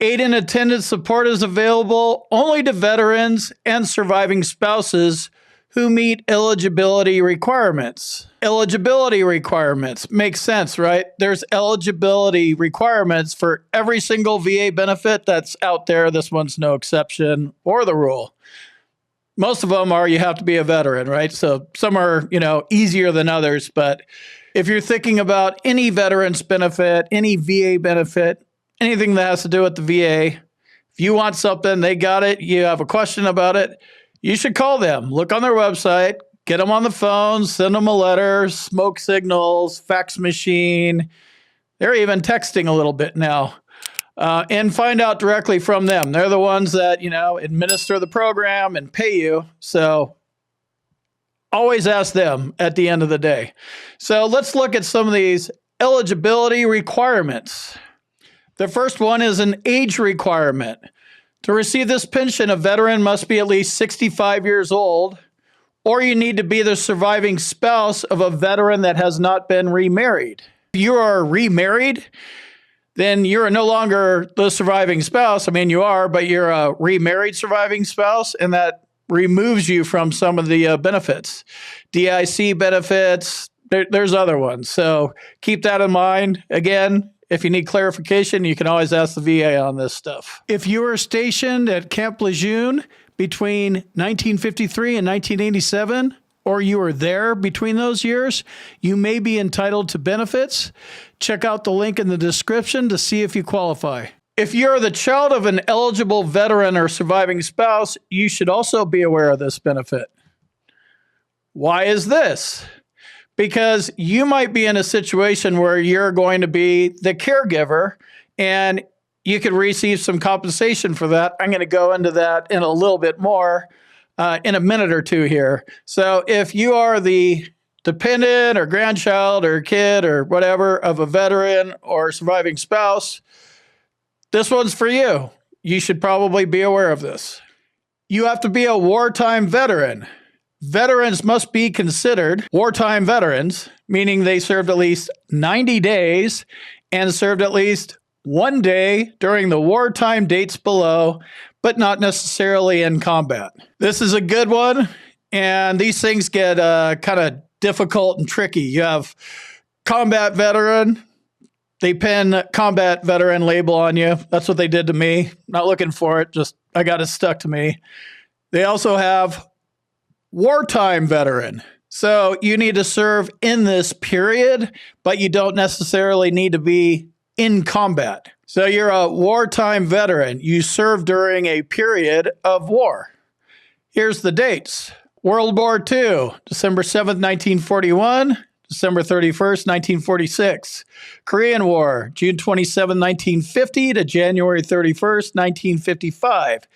Aid and attendance support is available only to veterans and surviving spouses who meet eligibility requirements. Eligibility requirements makes sense, right? There's eligibility requirements for every single VA benefit that's out there. This one's no exception or the rule. Most of them are you have to be a veteran, right? So some are, easier than others. But if you're thinking about any veterans benefit, any VA benefit, anything that has to do with the VA, if you want something, they got it, you have a question about it, you should call them. Look on their website, get them on the phone, send them a letter, smoke signals, fax machine. They're even texting a little bit now. And find out directly from them. They're the ones that, administer the program and pay you. So always ask them at the end of the day. So let's look at some of these eligibility requirements. The first one is an age requirement. To receive this pension, a veteran must be at least 65 years old, or you need to be the surviving spouse of a veteran that has not been remarried. If you are remarried, then you're no longer the surviving spouse. I mean, you are, but you're a remarried surviving spouse, and that removes you from some of the benefits. DIC benefits, there's other ones. So keep that in mind. Again, if you need clarification, you can always ask the VA on this stuff. If you were stationed at Camp Lejeune between 1953 and 1987, or you were there between those years, you may be entitled to benefits. Check out the link in the description to see if you qualify. If you're the child of an eligible veteran or surviving spouse, you should also be aware of this benefit. Why is this? Because you might be in a situation where you're going to be the caregiver and you could receive some compensation for that. I'm going to go into that in a little bit more in a minute or two here. So if you are the dependent or grandchild or kid or whatever of a veteran or surviving spouse, this one's for you. You should probably be aware of this. You have to be a wartime veteran. Veterans must be considered wartime veterans, meaning they served at least 90 days and served at least 1 day during the wartime dates below, but not necessarily in combat. This is a good one, and these things get kind of difficult and tricky. You have combat veteran. They pin combat veteran label on you. That's what they did to me. Not looking for it, just I got it stuck to me. They also have wartime veteran. So you need to serve in this period, but you don't necessarily need to be in combat. So you're a wartime veteran. You served during a period of war. Here's the dates. World War II, December 7th, 1941, December 31st, 1946. Korean War, June 27, 1950 to January 31st, 1955.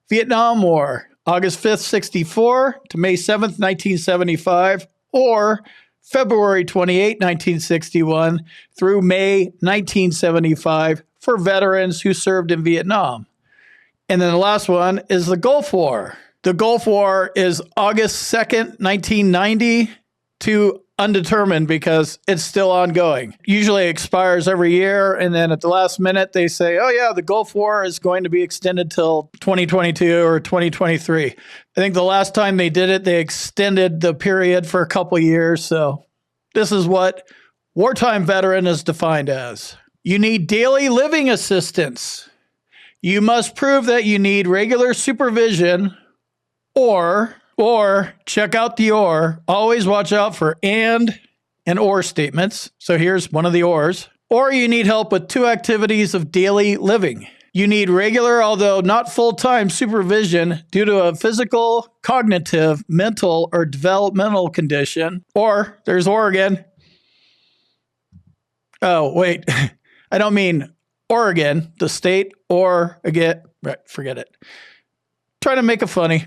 Vietnam War, August 5th, 64 to May 7th, 1975, or February 28, 1961 through May 1975 for veterans who served in Vietnam. And then the last one is the Gulf War. The Gulf War is August 2nd, 1990 to undetermined because it's still ongoing. Usually expires every year, and then at the last minute they say, oh yeah, the Gulf War is going to be extended till 2022 or 2023. I think the last time they did it, they extended the period for a couple years. So this is what wartime veteran is defined as. You need daily living assistance. You must prove that you need regular supervision or check out the or. Always watch out for and or statements. So here's one of the ors. Or you need help with 2 activities of daily living. You need regular, although not full-time, supervision due to a physical, cognitive, mental, or developmental condition. Or there's or again. Oh, wait. I don't mean Oregon, the state, or again. Right, forget it. Try to make it funny.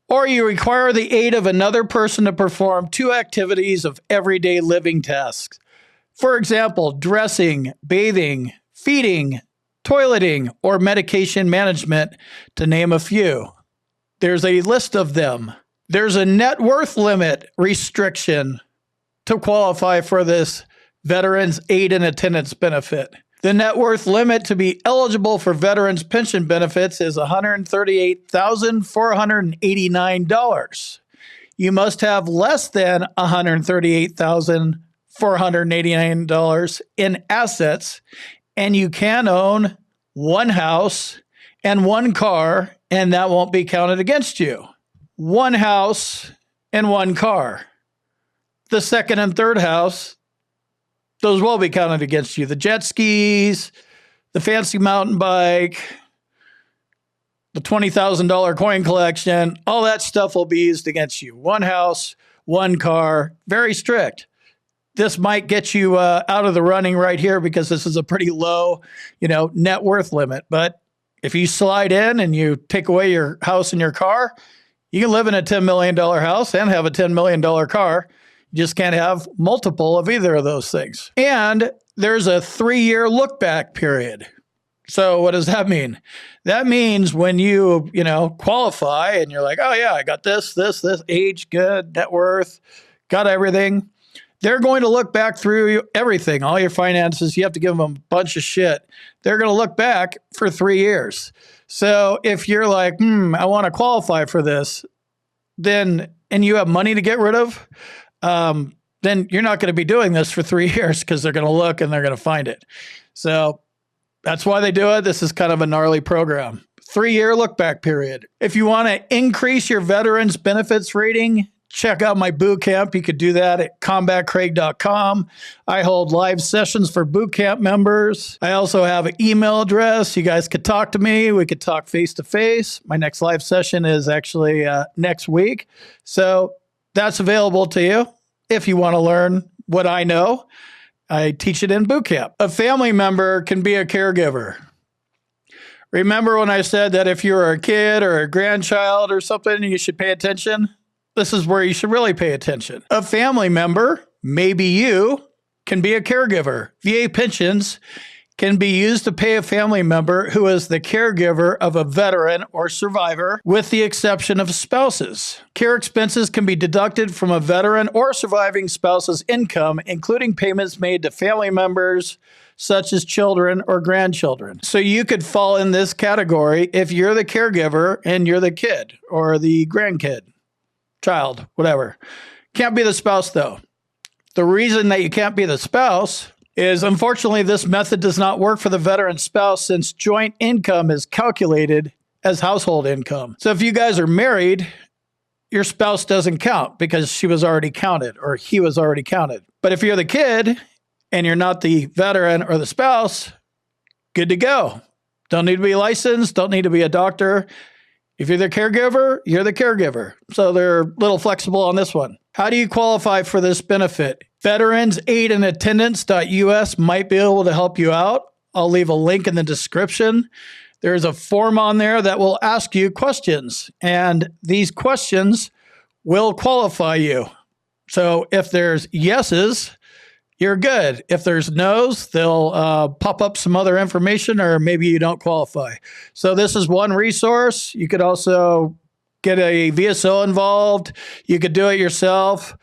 Or you require the aid of another person to perform 2 activities of everyday living tasks. For example, dressing, bathing, feeding, toileting, or medication management, to name a few. There's a list of them. There's a net worth limit restriction to qualify for this Veterans Aid and Attendance benefit. The net worth limit to be eligible for veterans pension benefits is $138,489. You must have less than $138,489 in assets, and you can own one house and one car, and that won't be counted against you. One house and one car. The second and third house, those will be counted against you. The jet skis, the fancy mountain bike, the $20,000 coin collection, all that stuff will be used against you. One house, one car, very strict. This might get you out of the running right here because this is a pretty low, net worth limit. But if you slide in and you take away your house and your car, you can live in a $10 million house and have a $10 million car. You just can't have multiple of either of those things. And there's a 3-year look back period. So what does that mean? That means when you, qualify and you're like, oh yeah, I got this, age, good, net worth, got everything. They're going to look back through everything, all your finances. You have to give them a bunch of shit. They're going to look back for 3 years. So if you're like, I want to qualify for this, and you have money to get rid of, then you're not going to be doing this for 3 years because they're going to look and they're going to find it. So that's why they do it. This is kind of a gnarly program. 3-year look back period. If you want to increase your veterans benefits rating, check out my boot camp. You could do that at combatcraig.com. I hold live sessions for boot camp members. I also have an email address. You guys could talk to me. We could talk face to face. My next live session is actually next week. So that's available to you if you want to learn what I know. I teach it in boot camp. A family member can be a caregiver. Remember when I said that if you're a kid or a grandchild or something, you should pay attention? This is where you should really pay attention. A family member, maybe you, can be a caregiver. VA pensions can be used to pay a family member who is the caregiver of a veteran or survivor, with the exception of spouses. Care expenses can be deducted from a veteran or surviving spouse's income, including payments made to family members, such as children or grandchildren. So you could fall in this category if you're the caregiver and you're the kid or the grandkid, child, whatever. Can't be the spouse, though. The reason that you can't be the spouse is, unfortunately, this method does not work for the veteran spouse since joint income is calculated as household income. So if you guys are married, your spouse doesn't count because she was already counted or he was already counted. But if you're the kid and you're not the veteran or the spouse, good to go. Don't need to be licensed, don't need to be a doctor. If you're the caregiver, you're the caregiver. So they're a little flexible on this one. How do you qualify for this benefit? VeteransaidandAttendance.us might be able to help you out. I'll leave a link in the description. There's a form on there that will ask you questions, and these questions will qualify you. So if there's yeses, you're good. If there's no's, they'll pop up some other information, or maybe you don't qualify. So this is one resource. You could also get a VSO involved. You could do it yourself.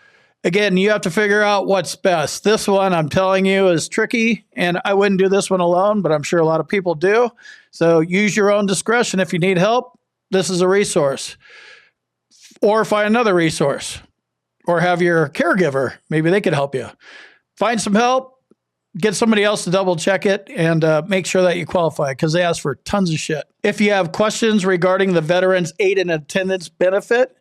Again, you have to figure out what's best. This one, I'm telling you, is tricky, and I wouldn't do this one alone, but I'm sure a lot of people do. So use your own discretion. If you need help, this is a resource. Or find another resource. Or have your caregiver. Maybe they could help you. Find some help. Get somebody else to double check it and make sure that you qualify, because they ask for tons of shit. If you have questions regarding the Veterans Aid and Attendance benefit,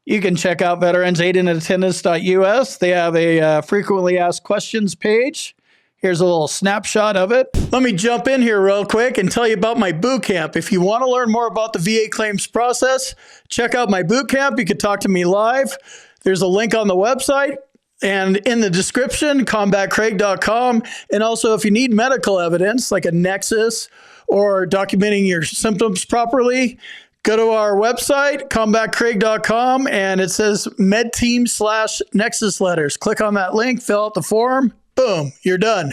you can check out VeteransaidandAttendance.us. They have a frequently asked questions page. Here's a little snapshot of it. Let me jump in here real quick and tell you about my boot camp. If you want to learn more about the VA claims process, check out my boot camp. You can talk to me live. There's a link on the website. And in the description, combatcraig.com. And also, if you need medical evidence, like a nexus or documenting your symptoms properly, go to our website, combatcraig.com, and it says medteam/nexus letters. Click on that link, fill out the form, boom, you're done.